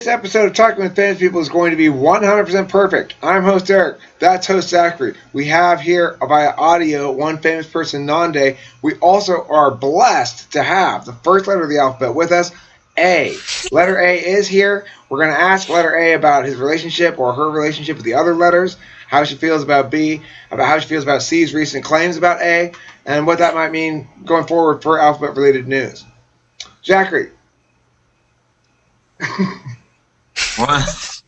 This episode of Talking with Fans People is going to be 100% perfect. I'm host Eric. That's host Zachary. We have here via audio one famous person, Nande. We also are blessed to have the first letter of the alphabet with us, A. Letter A is here. We're going to ask letter A about his relationship or her relationship with the other letters, how she feels about B, about how she feels about C's recent claims about A, and what that might mean going forward for alphabet-related news. Zachary. What?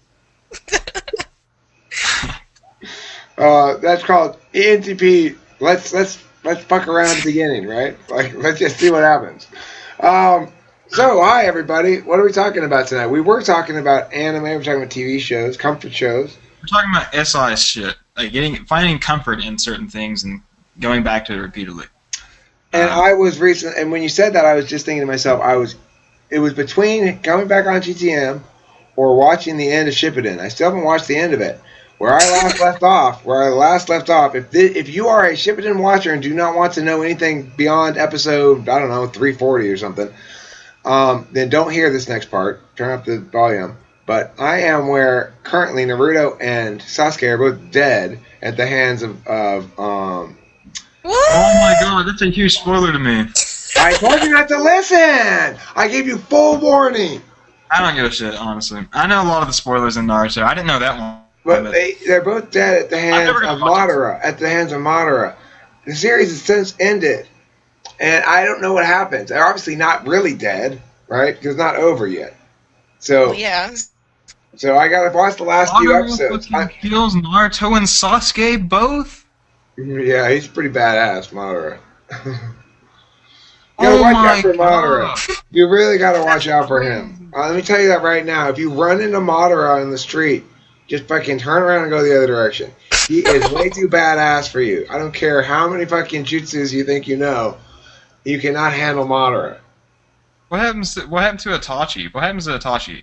That's called ENTP. Let's fuck around at the beginning, right? Like, let's just see what happens. So, hi everybody. What are we talking about tonight? We were talking about anime. We're talking about TV shows, comfort shows. We're talking about SI shit, like finding comfort in certain things and going back to it repeatedly. And I was recent, and when you said that, I was just thinking to myself, it was between coming back on GTM or watching the end of Shippuden. I still haven't watched the end of it. Where I last left off, if you are a Shippuden watcher and do not want to know anything beyond episode, I don't know, 340 or something, then don't hear this next part. Turn up the volume. But I am where currently Naruto and Sasuke are both dead at the hands of Oh my god, that's a huge spoiler to me. I told you not to listen! I gave you full warning! I don't give a shit, honestly. I know a lot of the spoilers in Naruto. I didn't know that one. But they're both dead at the hands of Madara. The series has since ended. And I don't know what happens. They're obviously not really dead, right? Because it's not over yet. So yeah. So I gotta watch the last few episodes. Kills Naruto and Sasuke both? Yeah, he's pretty badass, Madara. You gotta watch out for Madara. You really gotta watch out for him. Let me tell you that right now. If you run into Madara in the street, just fucking turn around and go the other direction. He is way too badass for you. I don't care how many fucking jutsus you think you know. You cannot handle Madara. What happened to Itachi? What happens to Itachi?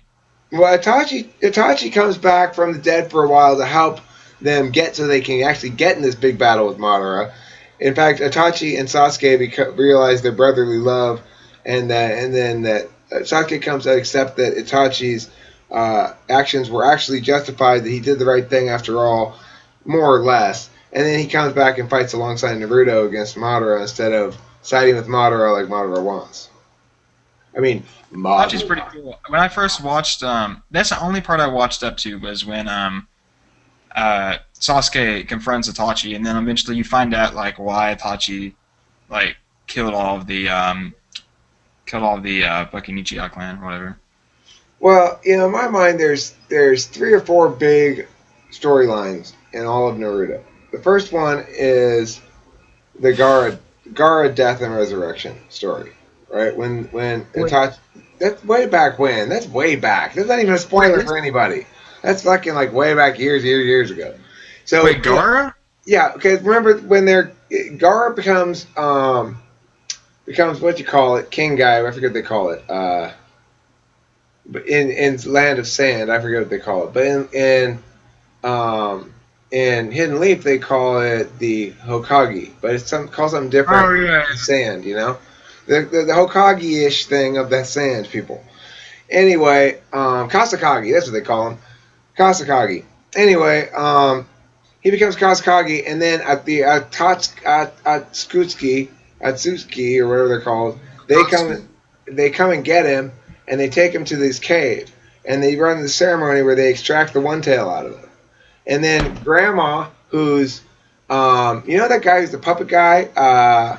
Well, Itachi comes back from the dead for a while to help them get so they can actually get in this big battle with Madara. In fact, Itachi and Sasuke realize their brotherly love, and then Sasuke comes to accept that Itachi's actions were actually justified, that he did the right thing after all, more or less. And then he comes back and fights alongside Naruto against Madara instead of siding with Madara like Madara wants. I mean, Itachi's pretty cool. When I first watched, that's the only part I watched up to was when Sasuke confronts Itachi, and then eventually you find out like why Itachi like killed all of the fucking Uchiha clan or whatever. Well, in my mind, there's 3 or 4 big storylines in all of Naruto. The first one is the Gaara death and resurrection story, right? When Itachi, that's way back when. That's way back. That's not even a spoiler for anybody. That's fucking like way back years ago. So wait, Gaara? Yeah, because remember when Gaara becomes what you call it, king guy. I forget what they call it. But in Land of Sand, I forget what they call it. But in Hidden Leaf, they call it the Hokage. But it's called something different. Oh yeah. Sand, you know, the Hokage-ish thing of the Sand people. Anyway, Kasakage, that's what they call him. Kasakage. Anyway, he becomes Kasakage, and then at the Atsuki or whatever they're called, they come and get him, and they take him to this cave, and they run the ceremony where they extract the one tail out of him. And then Grandma, who's you know that guy who's the puppet guy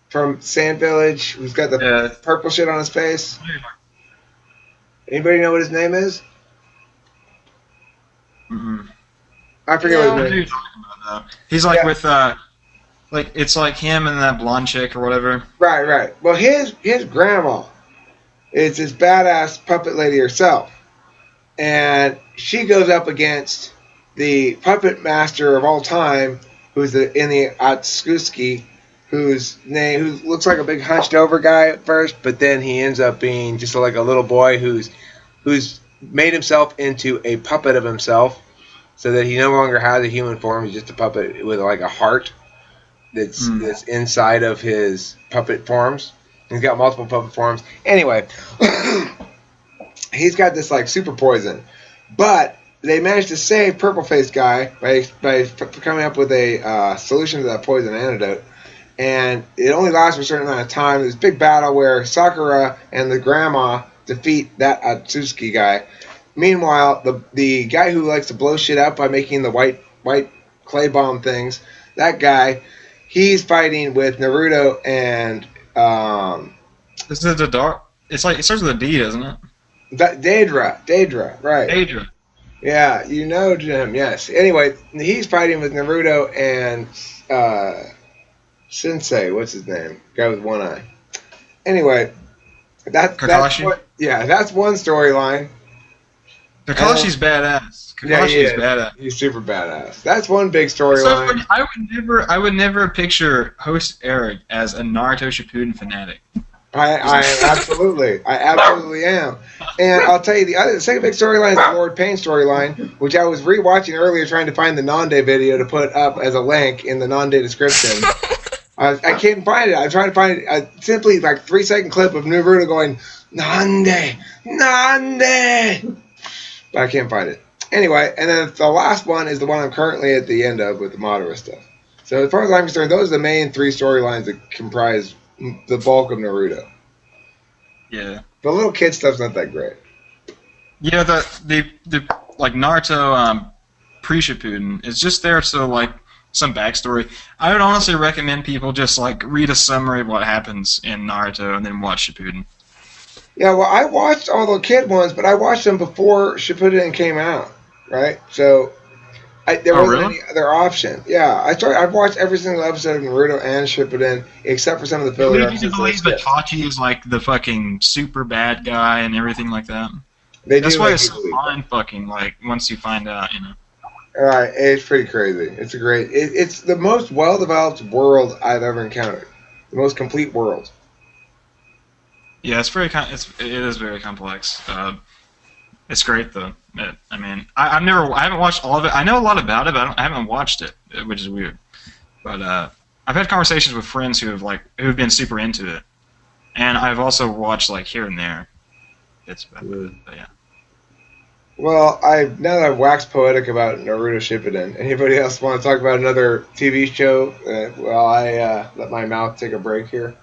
from Sand Village, who's got the purple shit on his face? Anybody know what his name is? Mm-mm. I forget what his name is. He's like with like it's like him and that blonde chick or whatever. Right. Well, his grandma is this badass puppet lady herself, and she goes up against the puppet master of all time, who's in the Atsuki, who looks like a big hunched over guy at first, but then he ends up being just like a little boy who's made himself into a puppet of himself, so that he no longer has a human form. He's just a puppet with like a heart that's inside of his puppet forms. He's got multiple puppet forms. Anyway, he's got this like super poison, but they managed to save Purple Face Guy by coming up with a solution to that poison antidote. And it only lasts for a certain amount of time. There's a big battle where Sakura and the grandma defeat that Atsuki guy. Meanwhile, the guy who likes to blow shit up by making the white clay bomb things, that guy, he's fighting with Naruto and This is the dark. It's like it starts with a D, doesn't it? Daedra, right? Daedra. Yeah, you know Jim. Yes. Anyway, he's fighting with Naruto and Sensei. What's his name? Guy with one eye. Anyway, that's Kakashi. what. Yeah, that's one storyline. Kakashi's badass. Yeah, he Kakashi is is. badass. He's super badass. That's one big It's so funny. storyline. I would never picture host Eric as a Naruto Shippuden fanatic. I absolutely am. And I'll tell you the second big storyline is the Lord Pain storyline, which I was rewatching earlier, trying to find the Nonday video to put up as a link in the Nonday description. I can't find it. I'm trying to find simply like 3-second clip of Naruto going Nande, Nande, but I can't find it. Anyway, and then the last one is the one I'm currently at the end of with the Madara stuff. So as far as I'm concerned, those are the main 3 storylines that comprise the bulk of Naruto. Yeah. The little kid stuff's not that great. Yeah, the like Naruto pre Shippuden is just there so like some backstory. I would honestly recommend people just like read a summary of what happens in Naruto and then watch Shippuden. Yeah, well, I watched all the kid ones, but I watched them before Shippuden came out, right? So there Oh, wasn't really? any other option. Yeah, I've watched every single episode of Naruto and Shippuden, except for some of the It filler leads you to episodes that I believe that skipped. Tachi is like the fucking super bad guy and everything like that. They That's do why make it's you so believe that. mind fucking. Like once you find out, you know. All right, it's pretty crazy. It's a great. It's the most well-developed world I've ever encountered. The most complete world. Yeah, it is very complex. It's great though. I mean, I haven't watched all of it. I know a lot about it, but I haven't watched it, which is weird. But I've had conversations with friends who've been super into it, and I've also watched like here and there bits about it. But yeah. Well, now that I've waxed poetic about Naruto Shippuden, anybody else want to talk about another TV show? While I let my mouth take a break here.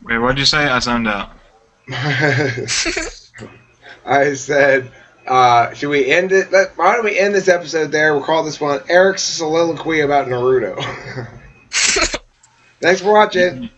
Wait, what did you say? I zoned out. I said, should we end it? Why don't we end this episode there? We'll call this one Eric's Soliloquy about Naruto. Thanks for watching.